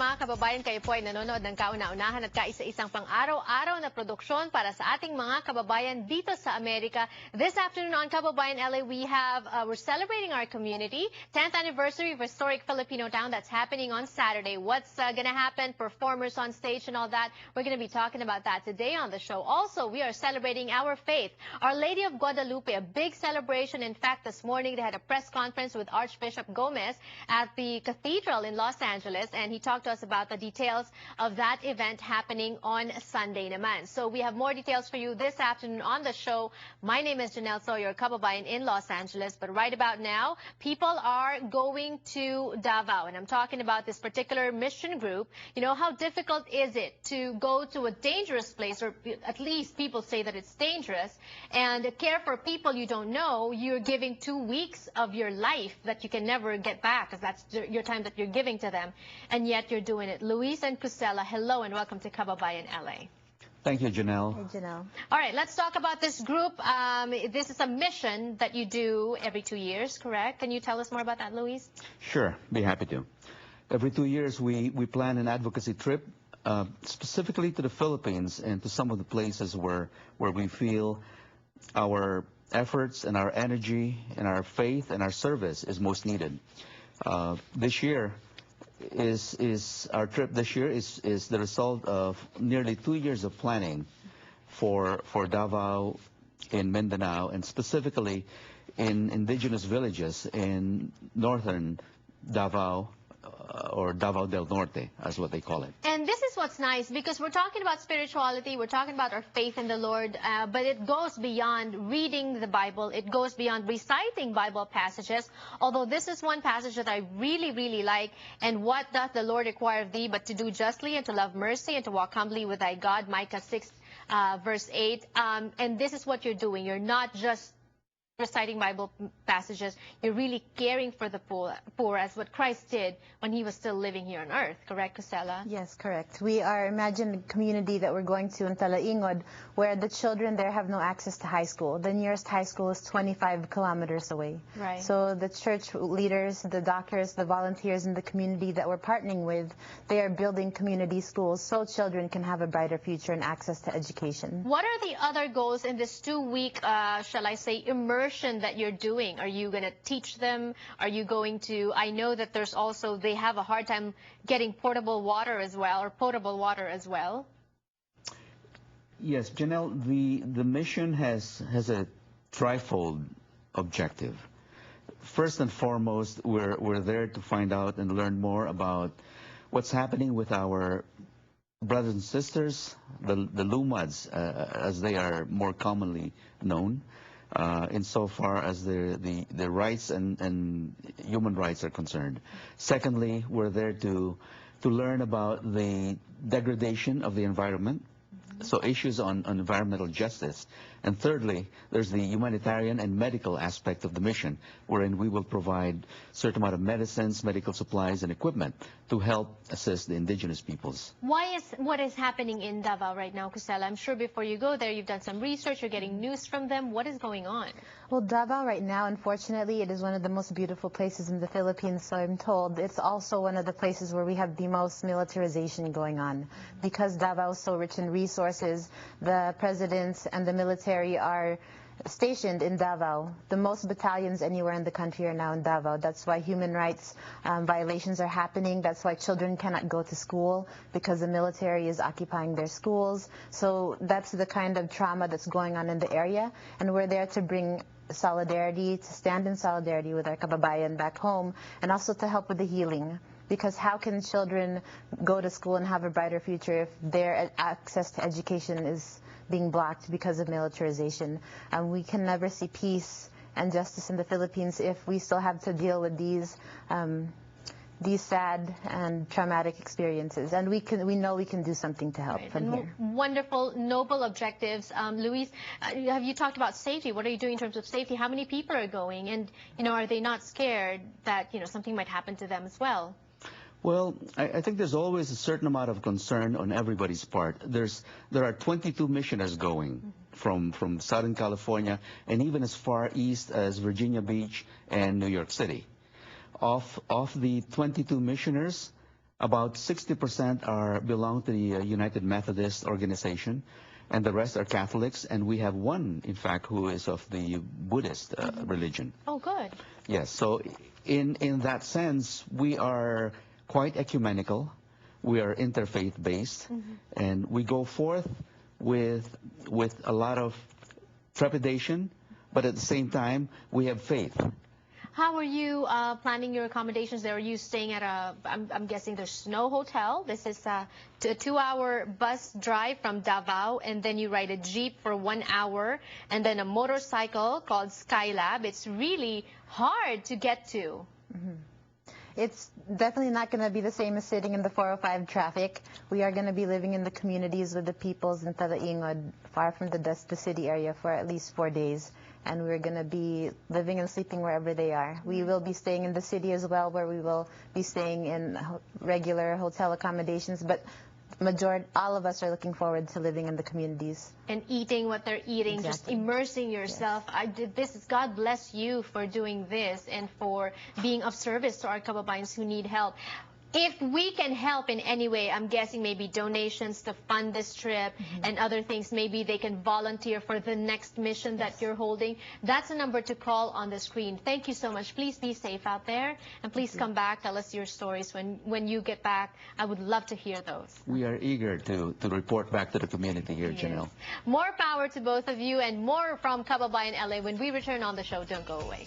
mga kababayan, kayo po ay nanonood ng kauna-unahan at kaisa-isang pang-araw-araw na produksyon para sa ating mga kababayan dito sa Amerika. This afternoon on Kababayan LA, we're celebrating our community, 10th anniversary of historic Filipino town that's happening on Saturday. What's going to happen, performers on stage and all that, we're going to be talking about that today on the show. Also, we are celebrating our faith, Our Lady of Guadalupe, a big celebration. In fact, this morning they had a press conference with Archbishop Gomez at the Cathedral in Los Angeles, and he talked to us about the details of that event happening on Sunday naman. So we have more details for you this afternoon on the show. My name is Janelle Sawyer, Kababayan in Los Angeles, but right about now, people are going to Davao, and I'm talking about this particular mission group. You know, how difficult is it to go to a dangerous place, or at least people say that it's dangerous, and care for people you don't know? You're giving 2 weeks of your life that you can never get back, because that's your time that you're giving to them, and yet you're doing it. Luis and Cusela, hello and welcome to Kababayan LA. Thank you, Janelle. Hey, Janelle. All right, let's talk about this group. This is a mission that you do every 2 years, correct? Can you tell us more about that, Luis? Sure, be happy to. Every 2 years, we plan an advocacy trip specifically to the Philippines and to some of the places where we feel our efforts and our energy and our faith and our service is most needed. This year our trip this year is the result of nearly 2 years of planning for Davao in Mindanao, and specifically in indigenous villages in northern Davao, or Davao del Norte, as what they call it. And this is what's nice, because we're talking about spirituality, we're talking about our faith in the Lord, but it goes beyond reading the Bible, it goes beyond reciting Bible passages, although this is one passage that I really, really like. And what doth the Lord require of thee, but to do justly, and to love mercy, and to walk humbly with thy God, Micah 6, verse 8. And this is what you're doing. You're not just reciting Bible passages, you're really caring for the poor, as what Christ did when he was still living here on earth. Correct, Cusela? Yes, correct. We are, imagine a community that we're going to in Talaingod, where the children there have no access to high school. The nearest high school is 25 kilometers away. Right. So the church leaders, the doctors, the volunteers in the community that we're partnering with, they are building community schools so children can have a brighter future and access to education. What are the other goals in this 2-week, shall I say, immersion that you're doing? Are you going to teach them? Are you going to, I know that there's also, they have a hard time getting potable water as well. Yes, Janelle, the mission has a trifold objective. First and foremost, we're there to find out and learn more about what's happening with our brothers and sisters, the Lumads, as they are more commonly known, insofar as the rights and human rights are concerned. Secondly, we're there to learn about the degradation of the environment, so issues on environmental justice. And thirdly, there's the humanitarian and medical aspect of the mission, wherein we will provide certain amount of medicines, medical supplies, and equipment to help assist the indigenous peoples. What is happening in Davao right now, Cusela? I'm sure before you go there, you've done some research, you're getting news from them. What is going on? Well, Davao right now, unfortunately, it is one of the most beautiful places in the Philippines, so I'm told. It's also one of the places where we have the most militarization going on. Because Davao is so rich in resources, the presidents and the military are stationed in Davao. The most battalions anywhere in the country are now in Davao. That's why human rights violations are happening. That's why children cannot go to school, because the military is occupying their schools. So that's the kind of trauma that's going on in the area, and we're there to bring solidarity, to stand in solidarity with our kababayan back home, and also to help with the healing. Because how can children go to school and have a brighter future if their access to education is being blocked because of militarization? We can never see peace and justice in the Philippines if we still have to deal with these sad and traumatic experiences. And we know we can do something to help from here. Wonderful, noble objectives. Luis, have you talked about safety? What are you doing in terms of safety? How many people are going? And, are they not scared that, something might happen to them as well? Well, I think there's always a certain amount of concern on everybody's part. There are 22 missioners going from Southern California and even as far east as Virginia Beach and New York City. Of the 22 missioners, About 60% belong to the United Methodist organization, and the rest are Catholics. And we have one, in fact, who is of the Buddhist religion. Oh, good. Yes. So in that sense, we are quite ecumenical. We are interfaith based, and we go forth with a lot of trepidation, but at the same time, we have faith. How are you planning your accommodations there? Are you staying at I'm guessing there's no hotel. This is a 2-hour bus drive from Davao, and then you ride a jeep for 1 hour, and then a motorcycle called Skylab. It's really hard to get to. It's definitely not going to be the same as sitting in the 405 traffic. We are going to be living in the communities with the peoples in Talaingod, far from the city area, for at least 4 days. And we're going to be living and sleeping wherever they are. We will be staying in the city as well, where we will be staying in regular hotel accommodations. But all of us are looking forward to living in the communities. And eating what they're eating, Exactly. just immersing yourself. Yes. God bless you for doing this and for being of service to our Kababayans who need help. If we can help in any way, I'm guessing maybe donations to fund this trip and other things, maybe they can volunteer for the next mission that you're holding. That's a number to call on the screen. Thank you so much. Please be safe out there, and please come back, tell us your stories when you get back. I would love to hear those. We are eager to report back to the community here, Janelle. More power to both of you, and more from Kababayan LA when we return on the show. Don't go away.